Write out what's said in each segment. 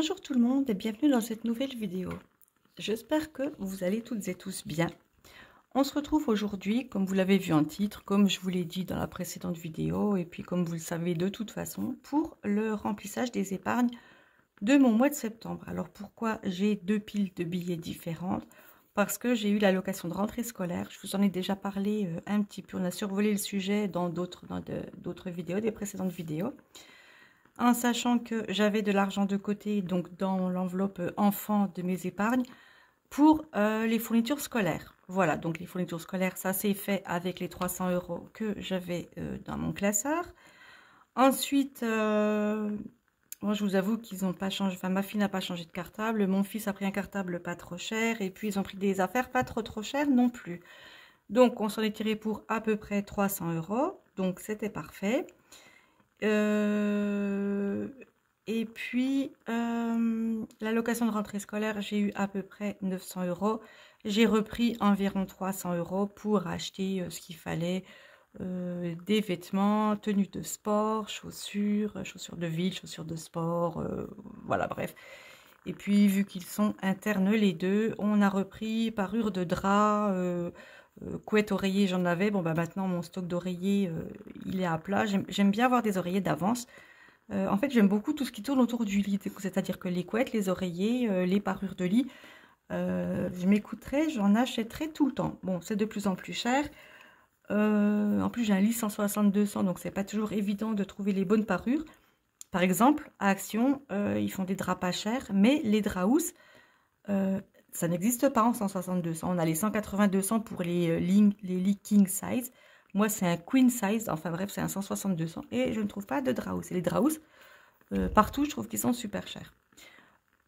Bonjour tout le monde et bienvenue dans cette nouvelle vidéo. J'espère que vous allez toutes et tous bien. On se retrouve aujourd'hui, comme vous l'avez vu en titre, comme je vous l'ai dit dans la précédente vidéo, et puis comme vous le savez de toute façon, pour le remplissage des épargnes de mon mois de septembre. Alors pourquoi j'ai deux piles de billets différentes? Parce que j'ai eu l'allocation de rentrée scolaire. Je vous en ai déjà parlé un petit peu, on a survolé le sujet dans d'autres vidéos, des précédentes vidéos. En sachant que j'avais de l'argent de côté, donc dans l'enveloppe enfant de mes épargnes, pour les fournitures scolaires. Voilà, donc les fournitures scolaires, ça s'est fait avec les 300 € que j'avais dans mon classeur. Ensuite, moi je vous avoue qu'ils n'ont pas changé, enfin ma fille n'a pas changé de cartable, mon fils a pris un cartable pas trop cher, et puis ils ont pris des affaires pas trop chères non plus. Donc on s'en est tiré pour à peu près 300 €, donc c'était parfait. Et puis, l'allocation de rentrée scolaire, j'ai eu à peu près 900 €. J'ai repris environ 300 € pour acheter ce qu'il fallait, des vêtements, tenues de sport, chaussures de ville, chaussures de sport, voilà, bref. Et puis, vu qu'ils sont internes les deux, on a repris parure de drap, couette, oreiller, j'en avais. Bon, bah maintenant, mon stock d'oreillers, il est à plat. J'aime bien avoir des oreillers d'avance. En fait, j'aime beaucoup tout ce qui tourne autour du lit, c'est-à-dire que les couettes, les oreillers, les parures de lit, je m'écouterai, j'en achèterai tout le temps. Bon, c'est de plus en plus cher. En plus, j'ai un lit 160-200, donc c'est pas toujours évident de trouver les bonnes parures. Par exemple, à Action, ils font des draps pas chers, mais les draps housses, ça n'existe pas en 160-200. On a les 180-200 pour les lits king size. Moi, c'est un queen size. Enfin bref, c'est un 160-200. Et je ne trouve pas de drap house. Et les draps house, partout, je trouve qu'ils sont super chers.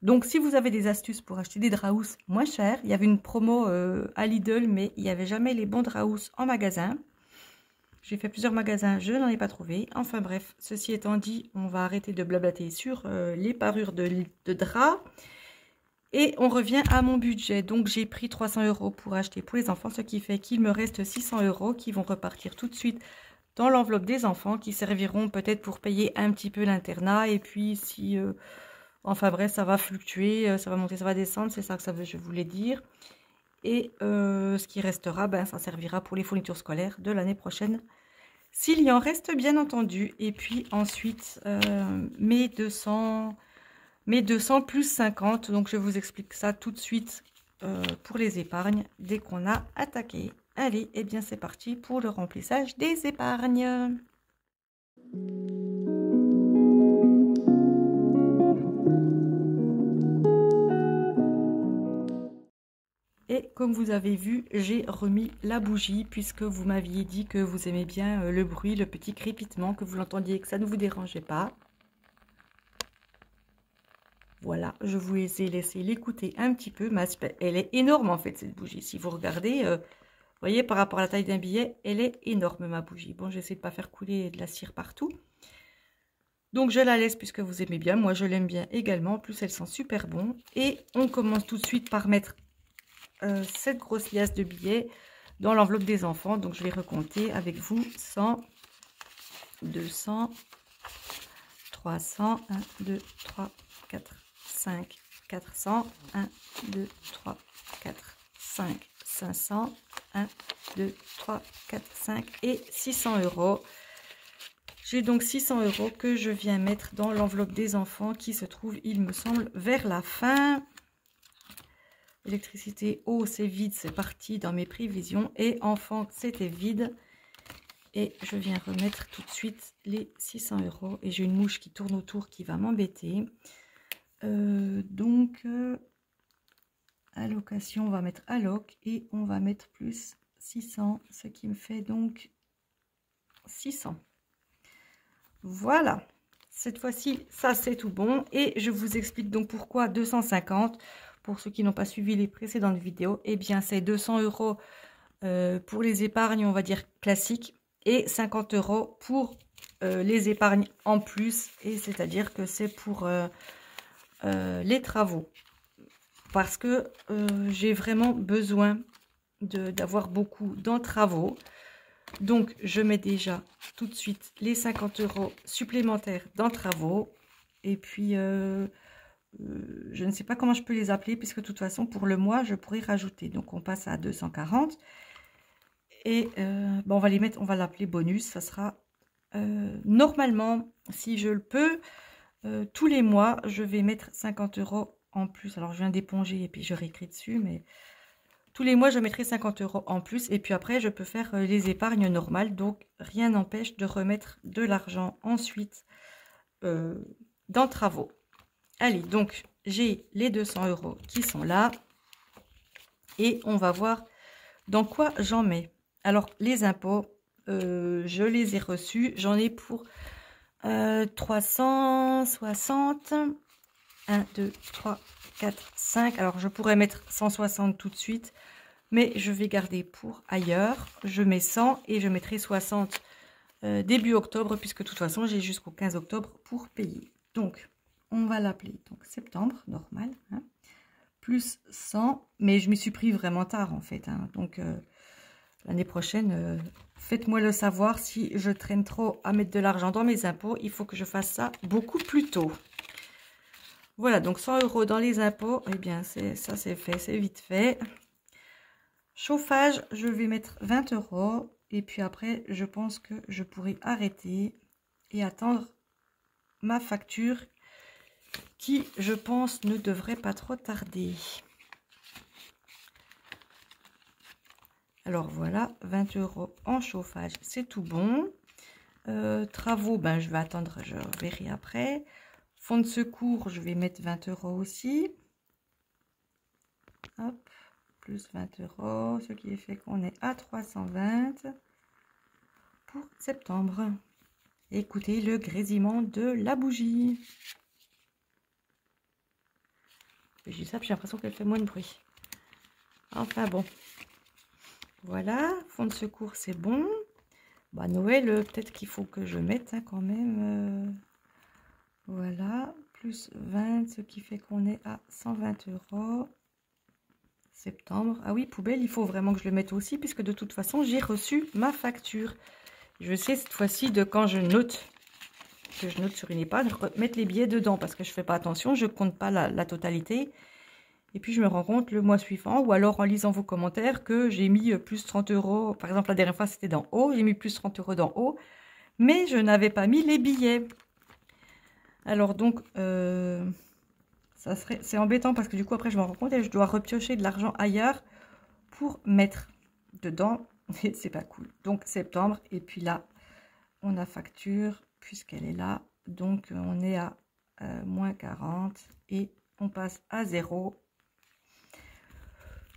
Donc, si vous avez des astuces pour acheter des draps house moins chers, il y avait une promo à Lidl, mais il n'y avait jamais les bons draps house en magasin. J'ai fait plusieurs magasins, je n'en ai pas trouvé. Enfin bref, ceci étant dit, on va arrêter de blablater sur les parures de draps. Et on revient à mon budget. Donc j'ai pris 300 € pour acheter pour les enfants, ce qui fait qu'il me reste 600 € qui vont repartir tout de suite dans l'enveloppe des enfants, qui serviront peut-être pour payer un petit peu l'internat. Et puis si... enfin bref, ça va fluctuer, ça va monter, ça va descendre, c'est ça que je voulais dire. Et ce qui restera, ben, ça servira pour les fournitures scolaires de l'année prochaine, s'il y en reste bien entendu. Et puis ensuite, mes 200 plus 50, donc je vous explique ça tout de suite pour les épargnes dès qu'on a attaqué. Allez, et bien c'est parti pour le remplissage des épargnes. Et comme vous avez vu, j'ai remis la bougie puisque vous m'aviez dit que vous aimez bien le bruit, le petit crépitement, que vous l'entendiez, que ça ne vous dérangeait pas. Voilà, je vous ai laissé l'écouter un petit peu. Elle est énorme en fait, cette bougie. Si vous regardez, vous voyez, par rapport à la taille d'un billet, elle est énorme, ma bougie. Bon, j'essaie de ne pas faire couler de la cire partout. Donc, je la laisse puisque vous aimez bien. Moi, je l'aime bien également. En plus, elle sent super bon. Et on commence tout de suite par mettre cette grosse liasse de billets dans l'enveloppe des enfants. Donc, je vais recompter avec vous. 100, 200, 300, 1, 2, 3, 4, 5, 400, 1, 2, 3, 4, 5, 500, 1, 2, 3, 4, 5 et 600 €. J'ai donc 600 € que je viens mettre dans l'enveloppe des enfants qui se trouve, il me semble, vers la fin. Électricité, eau, c'est vide, c'est parti dans mes prévisions. Et enfants, c'était vide. Et je viens remettre tout de suite les 600 €. Et j'ai une mouche qui tourne autour qui va m'embêter. Donc, allocation, on va mettre alloc et on va mettre plus 600, ce qui me fait donc 600. Voilà, cette fois-ci, ça c'est tout bon. Et je vous explique donc pourquoi 250. Pour ceux qui n'ont pas suivi les précédentes vidéos, eh bien c'est 200 € pour les épargnes, on va dire classiques, et 50 € pour les épargnes en plus. Et c'est-à-dire que c'est pour les travaux. Parce que j'ai vraiment besoin d'avoir beaucoup dans travaux. Donc, je mets déjà tout de suite les 50 € supplémentaires dans travaux. Et puis, je ne sais pas comment je peux les appeler, puisque de toute façon, pour le mois, je pourrais rajouter. Donc, on passe à 240. Et bon, on va les mettre, on va l'appeler bonus. Ça sera normalement, si je le peux, tous les mois, je vais mettre 50 € en plus. Alors, je viens d'éponger et puis je réécris dessus, mais tous les mois, je mettrai 50 € en plus. Et puis après, je peux faire les épargnes normales. Donc, rien n'empêche de remettre de l'argent ensuite dans travaux. Allez, donc, j'ai les 200 € qui sont là. Et on va voir dans quoi j'en mets. Alors, les impôts, je les ai reçus. J'en ai pour 360. 1, 2, 3, 4, 5. Alors, je pourrais mettre 160 tout de suite, mais je vais garder pour ailleurs. Je mets 100 et je mettrai 60 début octobre, puisque de toute façon, j'ai jusqu'au 15 octobre pour payer. Donc, on va l'appeler donc septembre, normal. Hein, plus 100, mais je m'y suis pris vraiment tard, en fait. Hein, donc, l'année prochaine, faites-moi le savoir si je traîne trop à mettre de l'argent dans mes impôts. Il faut que je fasse ça beaucoup plus tôt. Voilà, donc 100 € dans les impôts, eh bien, ça c'est fait, c'est vite fait. Chauffage, je vais mettre 20 €. Et puis après, je pense que je pourrai arrêter et attendre ma facture qui, je pense, ne devrait pas trop tarder. Alors voilà, 20 € en chauffage, c'est tout bon. Travaux, ben, je vais attendre, je verrai après. Fonds de secours, je vais mettre 20 € aussi. Hop, plus 20 €, ce qui fait qu'on est à 320 pour septembre. Écoutez le grésillement de la bougie. Je dis ça, j'ai l'impression qu'elle fait moins de bruit. Enfin bon. Voilà, fonds de secours, c'est bon. Bah, Noël, peut-être qu'il faut que je mette hein, quand même. Voilà, plus 20, ce qui fait qu'on est à 120 €. Septembre. Ah oui, poubelle, il faut vraiment que je le mette aussi, puisque de toute façon, j'ai reçu ma facture. Je sais cette fois-ci de quand je note, que je note sur une épargne, mettre les billets dedans, parce que je ne fais pas attention, je ne compte pas la totalité. Et puis, je me rends compte le mois suivant, ou alors en lisant vos commentaires, que j'ai mis plus 30 €. Par exemple, la dernière fois, c'était dans haut, j'ai mis plus 30 € dans haut, mais je n'avais pas mis les billets. Alors donc, c'est embêtant parce que du coup, après, je me rends compte et je dois repiocher de l'argent ailleurs pour mettre dedans. Et c'est pas cool. Donc, septembre. Et puis là, on a facture puisqu'elle est là. Donc, on est à moins 40 et on passe à 0.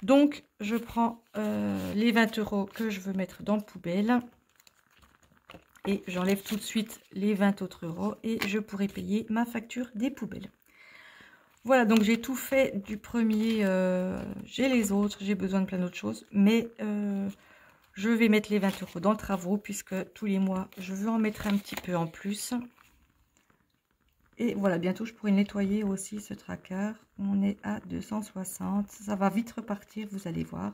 Donc, je prends les 20 € que je veux mettre dans la poubelle. Et j'enlève tout de suite les 20 autres € et je pourrai payer ma facture des poubelles. Voilà, donc j'ai tout fait du premier, j'ai les autres, j'ai besoin de plein d'autres choses. Mais je vais mettre les 20 € dans le travaux puisque tous les mois, je veux en mettre un petit peu en plus. Et voilà, bientôt je pourrai nettoyer aussi ce tracker. On est à 260, ça va vite repartir, vous allez voir.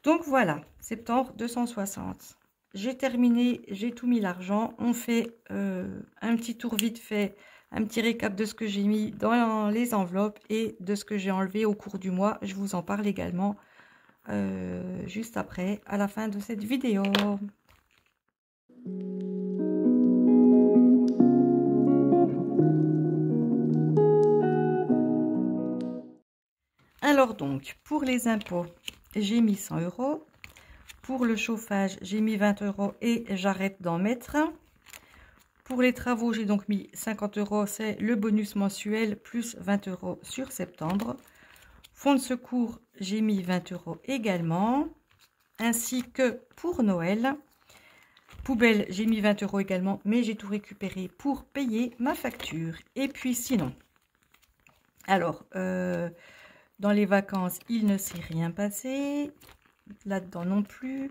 Donc voilà, septembre 260. J'ai terminé, j'ai tout mis l'argent. On fait un petit tour vite fait, un petit récap de ce que j'ai mis dans les enveloppes et de ce que j'ai enlevé au cours du mois. Je vous en parle également juste après, à la fin de cette vidéo. Alors donc, pour les impôts, j'ai mis 100 €. Pour le chauffage, j'ai mis 20 € et j'arrête d'en mettre. Pour les travaux, j'ai donc mis 50 €, c'est le bonus mensuel, plus 20 € sur septembre. Fonds de secours, j'ai mis 20 € également, ainsi que pour Noël. Poubelle, j'ai mis 20 € également, mais j'ai tout récupéré pour payer ma facture. Et puis sinon, alors, dans les vacances, il ne s'est rien passé. Là-dedans non plus.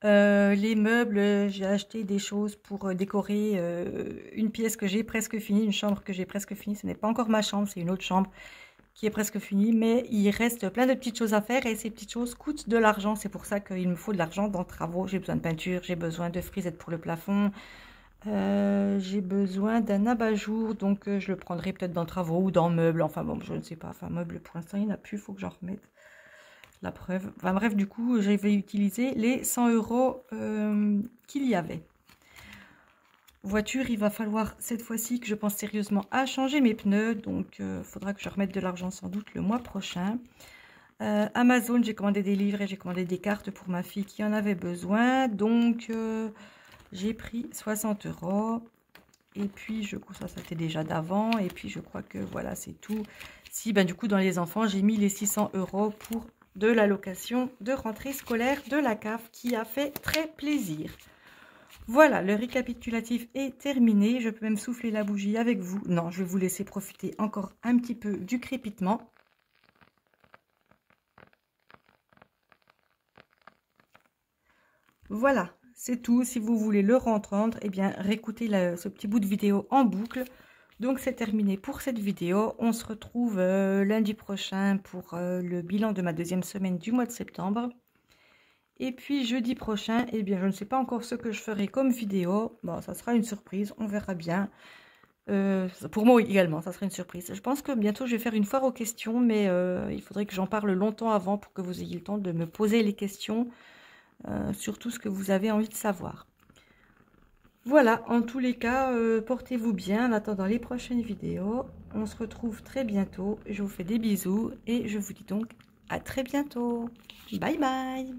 Les meubles, j'ai acheté des choses pour décorer une pièce que j'ai presque finie, une chambre que j'ai presque finie. Ce n'est pas encore ma chambre, c'est une autre chambre qui est presque finie, mais il reste plein de petites choses à faire et ces petites choses coûtent de l'argent. C'est pour ça qu'il me faut de l'argent dans les travaux. J'ai besoin de peinture, j'ai besoin de frisettes pour le plafond, J'ai besoin d'un abat-jour, donc je le prendrai peut-être dans travaux ou dans meubles. Enfin bon, je ne sais pas. Enfin, meubles, pour l'instant, il n'y en a plus. Il faut que j'en remette. La preuve. Enfin bref, du coup, j'avais utilisé les 100 € qu'il y avait. Voiture, il va falloir cette fois-ci que je pense sérieusement à changer mes pneus. Donc, il faudra que je remette de l'argent sans doute le mois prochain. Amazon, j'ai commandé des livres et j'ai commandé des cartes pour ma fille qui en avait besoin. Donc, j'ai pris 60 €. Et puis, ça c'était déjà d'avant. Et puis, je crois que voilà, c'est tout. Si, ben du coup, dans les enfants, j'ai mis les 600 € pour de l'allocation de rentrée scolaire de la CAF qui a fait très plaisir. Voilà, le récapitulatif est terminé. Je peux même souffler la bougie avec vous. Non, je vais vous laisser profiter encore un petit peu du crépitement. Voilà, c'est tout. Si vous voulez le entendre, eh bien, réécoutez ce petit bout de vidéo en boucle. Donc, c'est terminé pour cette vidéo. On se retrouve lundi prochain pour le bilan de ma deuxième semaine du mois de septembre. Et puis, jeudi prochain, eh bien, je ne sais pas encore ce que je ferai comme vidéo. Bon, ça sera une surprise, on verra bien. Pour moi également, ça sera une surprise. Je pense que bientôt, je vais faire une foire aux questions, mais il faudrait que j'en parle longtemps avant pour que vous ayez le temps de me poser les questions sur tout ce que vous avez envie de savoir. Voilà, en tous les cas, portez-vous bien en attendant les prochaines vidéos. On se retrouve très bientôt. Je vous fais des bisous et je vous dis donc à très bientôt. Bye bye.